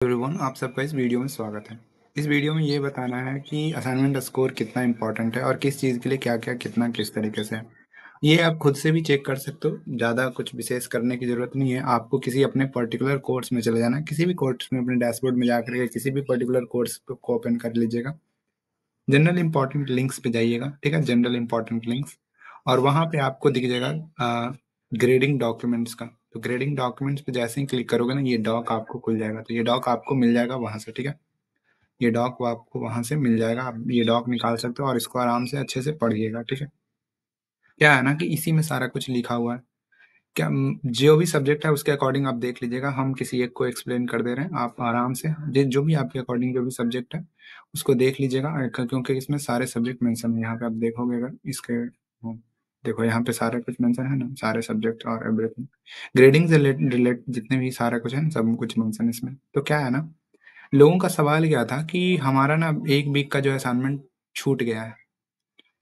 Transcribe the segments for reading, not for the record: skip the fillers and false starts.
Everyone, आप सबका इस वीडियो में स्वागत है। इस वीडियो में ये बताना है कि असाइनमेंट स्कोर कितना इंपॉर्टेंट है और किस चीज़ के लिए क्या क्या कितना किस तरीके से है। ये आप खुद से भी चेक कर सकते हो, ज़्यादा कुछ विशेष करने की ज़रूरत नहीं है। आपको किसी अपने पर्टिकुलर कोर्स में चले जाना है, किसी भी कोर्स में अपने डैशबोर्ड में जाकर के किसी भी पर्टिकुलर कोर्स को ओपन कर लीजिएगा। जनरल इंपॉर्टेंट लिंक्स पे जाइएगा, ठीक है, जनरल इंपॉर्टेंट लिंक्स, और वहाँ पे आपको दिख जाएगा ग्रेडिंग डॉक्यूमेंट्स का। तो ग्रेडिंग डॉक्यूमेंट्स पे जैसे ही क्लिक करोगे ना, ये डॉक आपको खुल जाएगा। तो ये डॉक आपको मिल जाएगा वहाँ से, ठीक है, ये डॉक आपको वहाँ से मिल जाएगा। आप ये डॉक निकाल सकते हो और इसको आराम से अच्छे से पढ़िएगा, ठीक है। क्या है ना कि इसी में सारा कुछ लिखा हुआ है। क्या जो भी सब्जेक्ट है उसके अकॉर्डिंग आप देख लीजिएगा, हम किसी एक को एक्सप्लेन कर दे रहे हैं, आप आराम से जो भी आपके अकॉर्डिंग जो भी सब्जेक्ट है उसको देख लीजिएगा। क्योंकि इसमें सारे सब्जेक्ट मेंशन है। यहाँ पे आप देखोगे अगर इसके देखो, यहाँ पे सारा कुछ मेंशन है ना, सारे सब्जेक्ट और एवरीथिंग, ग्रेडिंग से रिलेट जितने भी सारा कुछ है ना, सब कुछ मेंशन है इसमें। तो क्या है ना, लोगों का सवाल क्या था कि हमारा ना एक वीक का जो असाइनमेंट छूट गया है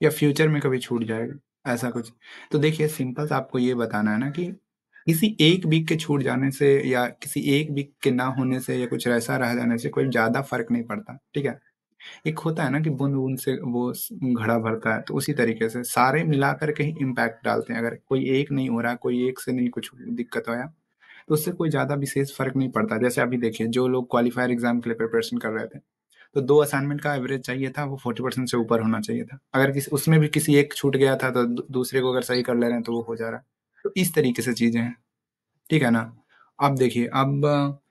या फ्यूचर में कभी छूट जाएगा, ऐसा कुछ। तो देखिए, सिंपल सा आपको ये बताना है ना कि किसी एक वीक के छूट जाने से या किसी एक वीक के ना होने से या कुछ ऐसा रह जाने से कोई ज़्यादा फर्क नहीं पड़ता, ठीक है। एक होता है ना कि बूंद बूंद से वो घड़ा भरता है, तो उसी तरीके से सारे मिला करके ही इम्पैक्ट डालते हैं। अगर कोई एक नहीं हो रहा, कोई एक से नहीं कुछ दिक्कत होया, तो उससे कोई ज़्यादा विशेष फर्क नहीं पड़ता। जैसे अभी देखिए, जो लोग क्वालिफायर एग्जाम के लिए प्रिपरेशन कर रहे थे, तो 2 असाइनमेंट का एवरेज चाहिए था, वो 40% से ऊपर होना चाहिए था। अगर किसी उसमें भी किसी एक छूट गया था, तो दूसरे को अगर सही कर ले रहे हैं तो वो हो जा रहा है। तो इस तरीके से चीज़ें हैं, ठीक है ना। अब देखिए, अब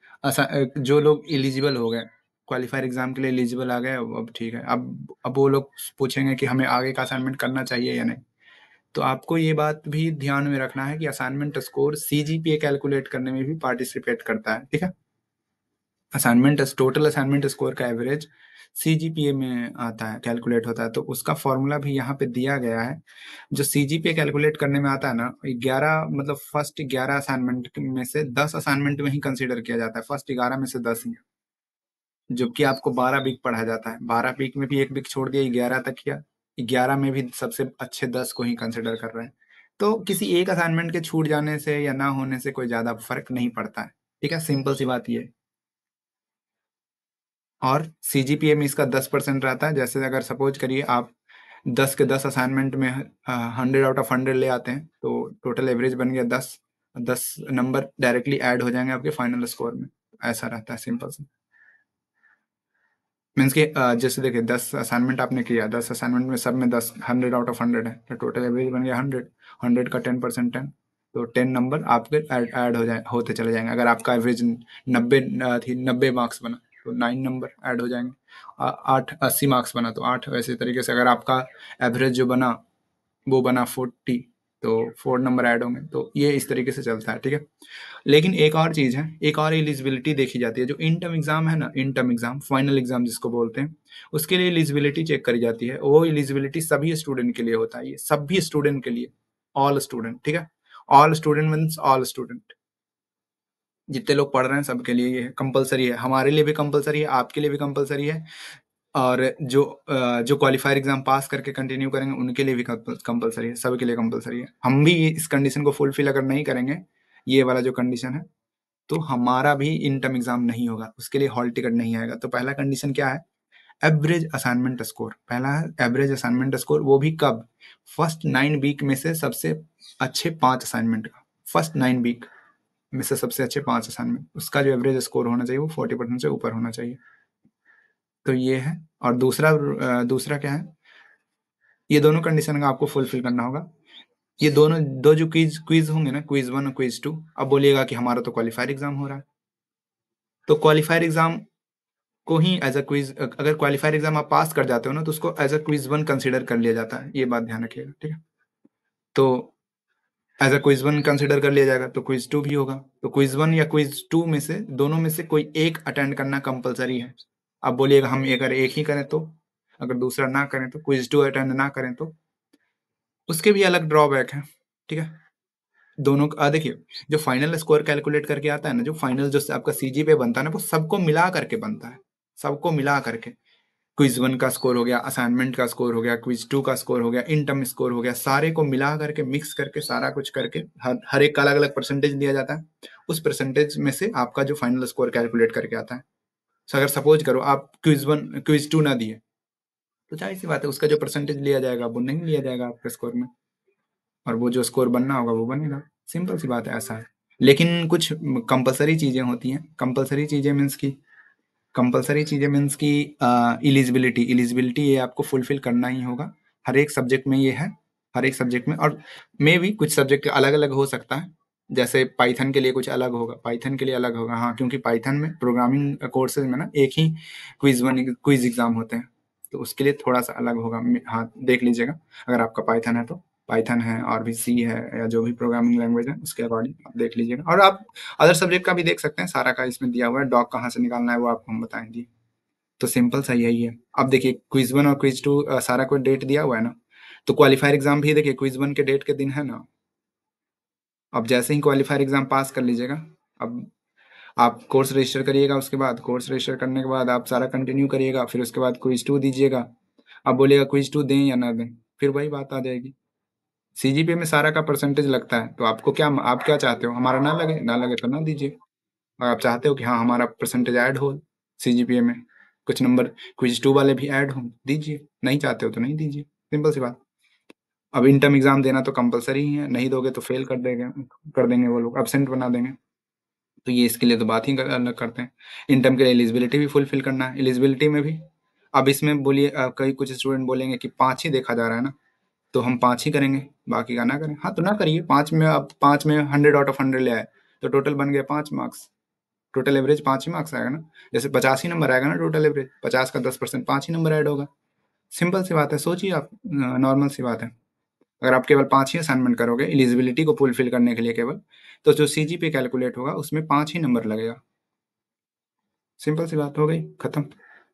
जो लोग एलिजिबल हो गए, क्वालिफायर एग्जाम के लिए एलिजिबल आ गए, अब ठीक है। अब वो लोग पूछेंगे कि हमें आगे का असाइनमेंट करना चाहिए या नहीं। तो आपको ये बात भी ध्यान में रखना है कि असाइनमेंट स्कोर सीजीपीए कैलकुलेट करने में भी पार्टिसिपेट करता है, ठीक है। टोटल असाइनमेंट स्कोर का एवरेज सीजीपीए में आता है, कैलकुलेट होता है। तो उसका फॉर्मूला भी यहाँ पे दिया गया है। जो सीजीपीए कैलकुलेट करने में आता है ना, 11 मतलब फर्स्ट 11 असाइनमेंट में से 10 असाइनमेंट में ही कंसीडर किया जाता है, फर्स्ट 11 में से 10 ही। जबकि आपको 12 वीक पढ़ा जाता है, 12 वीक में भी एक वीक छोड़ दिया, 11 तक किया, 11 में भी सबसे अच्छे 10 को ही कंसिडर कर रहे हैं। तो किसी एक असाइनमेंट के छूट जाने से या ना होने से कोई ज्यादा फर्क नहीं पड़ता है, ठीक है, सिंपल सी बात ये है। और सीजीपीए में इसका 10% रहता है। जैसे अगर सपोज करिए आप 10 के 10 असाइनमेंट में 100 आउट ऑफ 100 ले आते हैं, तो टोटल एवरेज बन गया 10। 10 नंबर डायरेक्टली ऐड हो जाएंगे आपके फाइनल स्कोर में। ऐसा रहता है, सिंपल सा। मीन्स कि जैसे देखिए, 10 असाइनमेंट आपने किया, 10 असाइनमेंट में सब में 10, 100 आउट ऑफ 100 है, तो टोटल एवरेज बन गया 100। 100 का 10% 10, तो 10 नंबर आपके ऐड हो जाए होते चले जाएंगे। अगर आपका एवरेज 90 थी, 90 मार्क्स बना, तो 9 नंबर ऐड हो जाएंगे। 80 मार्क्स बना तो 8। वैसे तरीके से अगर आपका एवरेज जो बना वो बना 40, तो 4 नंबर ऐड होंगे। तो ये इस तरीके से चलता है, ठीक है। लेकिन एक और चीज़ है, एक और एलिजिबिलिटी देखी जाती है। जो इन टर्म एग्जाम है ना, इन टर्म एग्जाम, फाइनल एग्जाम जिसको बोलते हैं, उसके लिए एलिजिबिलिटी चेक करी जाती है। वो एलिजिबिलिटी सभी स्टूडेंट के लिए होता है, ये सभी स्टूडेंट के लिए, ऑल स्टूडेंट, ठीक है। All student means all student, जितने लोग पढ़ रहे हैं सबके लिए ये कंपलसरी है। हमारे लिए भी कंपलसरी है, आपके लिए भी कंपलसरी है, और जो क्वालिफायर एग्जाम पास करके कंटिन्यू करेंगे उनके लिए भी कंपलसरी है, सबके लिए कंपलसरी है। हम भी इस कंडीशन को फुलफिल अगर नहीं करेंगे, ये वाला जो कंडीशन है, तो हमारा भी इन टर्म एग्जाम नहीं होगा, उसके लिए हॉल टिकट नहीं आएगा। तो पहला कंडीशन क्या है? Average assignment score. पहला है एवरेज असाइनमेंट स्कोर, वो भी कब? फर्स्ट 9 वीक में से सबसे अच्छे 5 असाइनमेंट का, फर्स्ट 9 वीक में से सबसे अच्छे 5 असाइनमेंट, उसका जो एवरेज स्कोर होना चाहिए वो 40% से ऊपर होना चाहिए। तो ये है। और दूसरा क्या है? ये दोनों कंडीशन का आपको फुलफिल करना होगा। ये दोनों दो जो क्विज होंगे ना, क्विज 1 और क्विज 2, अब बोलिएगा कि हमारा तो क्वालिफायर एग्जाम हो रहा है, तो क्वालिफायर एग्जाम को ही एज अ क्विज, अगर क्वालिफायर एग्जाम आप पास कर जाते हो ना, तो उसको एज अ क्विज 1 कंसिडर कर लिया जाता है। ये बात ध्यान रखिएगा, ठीक है। तो एज अ क्विज 1 कंसिडर कर लिया जाएगा, तो क्विज 2 भी होगा। तो क्विज 1 या क्विज 2 में से, दोनों में से कोई एक अटेंड करना कंपलसरी है। अब बोलिएगा हम अगर एक ही करें तो, अगर दूसरा ना करें तो, क्विज 2 अटेंड ना करें तो, उसके भी अलग ड्रॉबैक है, ठीक है। दोनों का देखिए, जो फाइनल स्कोर कैलकुलेट करके आता है ना, जो फाइनल जो आपका सीजी पे बनता है ना, वो सबको मिला करके बनता है, सबको मिला करके। क्विज 1 का स्कोर हो गया, असाइनमेंट का स्कोर हो गया, क्विज 2 का स्कोर हो गया, इन टर्म स्कोर हो गया, सारे को मिला करके मिक्स करके सारा कुछ करके हर एक का अलग अलग परसेंटेज दिया जाता है। उस परसेंटेज में से आपका जो फाइनल स्कोर कैलकुलेट करके आता है। अगर सपोज करो आप क्विज 2 ना दिए, तो जाहिर सी बात है उसका जो परसेंटेज लिया जाएगा वो नहीं लिया जाएगा आपके स्कोर में, और वो जो स्कोर बनना होगा वो बनेगा। सिंपल सी बात है, ऐसा है। लेकिन कुछ कंपलसरी चीज़ें होती हैं। कंपलसरी चीज़ें मीन्स की एलिजिबिलिटी एलिजिबिलिटी ये आपको फुलफिल करना ही होगा। हर एक सब्जेक्ट में ये है, हर एक सब्जेक्ट में। और मे भी कुछ सब्जेक्ट अलग अलग हो सकता है, जैसे पाइथन के लिए कुछ अलग होगा, पाइथन के लिए अलग होगा। हाँ, क्योंकि पाइथन में प्रोग्रामिंग कोर्सेज में ना एक ही क्विज एग्जाम होते हैं, तो उसके लिए थोड़ा सा अलग होगा। हाँ, देख लीजिएगा, अगर आपका पाइथन है तो पाइथन है, और भी सी है, या जो भी प्रोग्रामिंग लैंग्वेज है उसके अकॉर्डिंग आप देख लीजिएगा। और आप अदर सब्जेक्ट का भी देख सकते हैं, सारा का इसमें दिया हुआ है। डॉग कहाँ से निकालना है वो आपको हम बताएंगे। तो सिंपल सा यही है। अब देखिए क्विज 1 और क्विज 2 सारा को डेट दिया हुआ है ना, तो क्वालिफायर एग्जाम भी देखिए क्विज 1 के डेट के दिन है ना। अब जैसे ही क्वालिफायर एग्जाम पास कर लीजिएगा, अब आप कोर्स रजिस्टर करिएगा, उसके बाद कोर्स रजिस्टर करने के बाद आप सारा कंटिन्यू करिएगा, फिर उसके बाद क्विज 2 दीजिएगा। अब बोलिएगा क्विज 2 दें या ना दें, फिर वही बात आ जाएगी। सीजीपीए में सारा का परसेंटेज लगता है, तो आपको क्या, आप क्या चाहते हो, हमारा ना लगे, ना लगे तो ना दीजिए। और आप चाहते हो कि हाँ हमारा परसेंटेज ऐड हो सीजीपीए में, कुछ नंबर क्विज 2 वाले भी ऐड हो, दीजिए। नहीं चाहते हो तो नहीं दीजिए, सिंपल सी बात। अब इंटर्म एग्जाम देना तो कंपलसरी ही है, नहीं दोगे तो फेल कर देंगे वो लोग, एब्सेंट बना देंगे। तो ये इसके लिए तो बात ही अलग करते हैं। इंटर्म के लिए एलिजिबिलिटी भी फुलफिल करना है, एलिजिबिलिटी में भी। अब इसमें बोलिए कई कुछ स्टूडेंट बोलेंगे कि 5 ही देखा जा रहा है ना, तो हम 5 ही करेंगे, बाकी का ना करें। हाँ, तो ना करिए। 5 में, अब 5 में 100 आउट ऑफ 100 ले आए, तो टोटल बन गया 5 मार्क्स। टोटल एवरेज 5 ही मार्क्स आएगा ना। जैसे 50 ही नंबर आएगा ना टोटल एवरेज, 50 का 10% 5 ही नंबर ऐड होगा। सिंपल सी बात है, सोचिए आप, नॉर्मल सी बात है। अगर आप केवल 5 ही असाइनमेंट करोगे एलिजिबिलिटी को फुलफिल करने के लिए केवल, तो जो सीजीपी कैलकुलेट होगा उसमें 5 ही नंबर लगेगा। सिंपल सी बात हो गई, खत्म।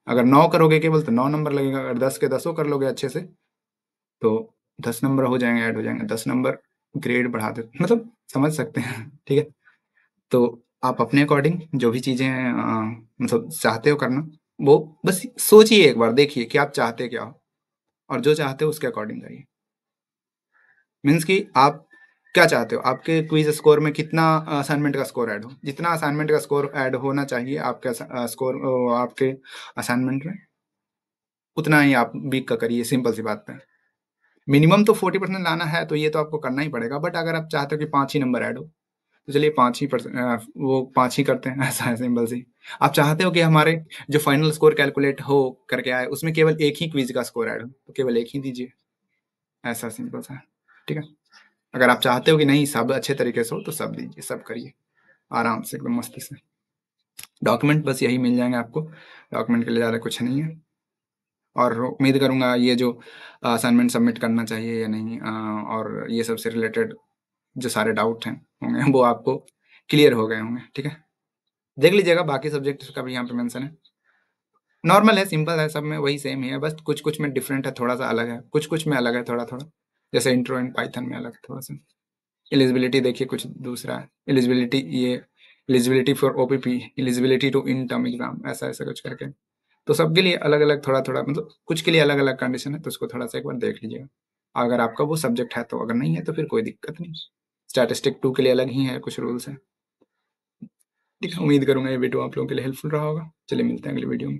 अगर 9 करोगे केवल तो 9 नंबर लगेगा। अगर 10 के 10 कर लोगे अच्छे से, तो 10 नंबर हो जाएंगे, ऐड हो जाएंगे। 10 नंबर ग्रेड बढ़ा दे, मतलब समझ सकते हैं। ठीक है, तो आप अपने अकॉर्डिंग जो भी चीज़ें मतलब चाहते हो करना, वो बस सोचिए एक बार, देखिए कि आप चाहते क्या हो, और जो चाहते हो उसके अकॉर्डिंग करिए। मीन्स कि आप क्या चाहते हो, आपके क्विज स्कोर में कितना असाइनमेंट का स्कोर ऐड हो, जितना असाइनमेंट का स्कोर ऐड होना चाहिए आपके स्कोर आपके असाइनमेंट में, उतना ही आप वीक का करिए। सिंपल सी बात है। मिनिमम तो 40% लाना है, तो ये तो आपको करना ही पड़ेगा। बट अगर आप चाहते हो कि 5 ही नंबर ऐड हो, तो चलिए 5 ही वो 5 ही करते हैं। ऐसा है, सिंपल सी। आप चाहते हो कि हमारे जो फाइनल स्कोर कैलकुलेट हो करके आए उसमें केवल एक ही क्विज का स्कोर ऐड हो, तो केवल एक ही दीजिए। ऐसा सिंपल सा है। ठीक है, अगर आप चाहते हो कि नहीं सब अच्छे तरीके से हो, तो सब दीजिए, सब करिए आराम से, एकदम मस्ती से। डॉक्यूमेंट बस यही मिल जाएंगे आपको, डॉक्यूमेंट के लिए ज़्यादा कुछ नहीं है। और उम्मीद करूँगा ये जो असाइनमेंट सबमिट करना चाहिए या नहीं, और ये सबसे रिलेटेड जो सारे डाउट हैं होंगे, वो आपको क्लियर हो गए होंगे। ठीक है, देख लीजिएगा, बाकी सब्जेक्ट का भी यहाँ पे मेंशन है। नॉर्मल है, सिंपल है, सब में वही सेम ही है, बस कुछ कुछ में डिफरेंट है, थोड़ा सा अलग है, कुछ कुछ में अलग है थोड़ा थोड़ा। जैसे इंट्रो एंड पाइथन में अलग है थोड़ा सा। एलिजिबिलिटी देखिए कुछ दूसरा है, एलिजिबिलिटी ये eligibility for OPP, eligibility to in term exam, ऐसा ऐसा कुछ करके। तो सबके लिए अलग अलग थोड़ा थोड़ा, मतलब कुछ के लिए अलग अलग कंडीशन है, तो उसको थोड़ा सा एक बार देख लीजिएगा। अगर आपका वो सब्जेक्ट है तो, अगर नहीं है तो फिर कोई दिक्कत नहीं। स्टैटिस्टिक 2 के लिए अलग ही है, कुछ रूल्स हैं। ठीक है, उम्मीद करूंगा ये वीडियो आप लोगों के लिए हेल्पफुल रहा होगा। चलिए मिलते हैं अगली वीडियो में।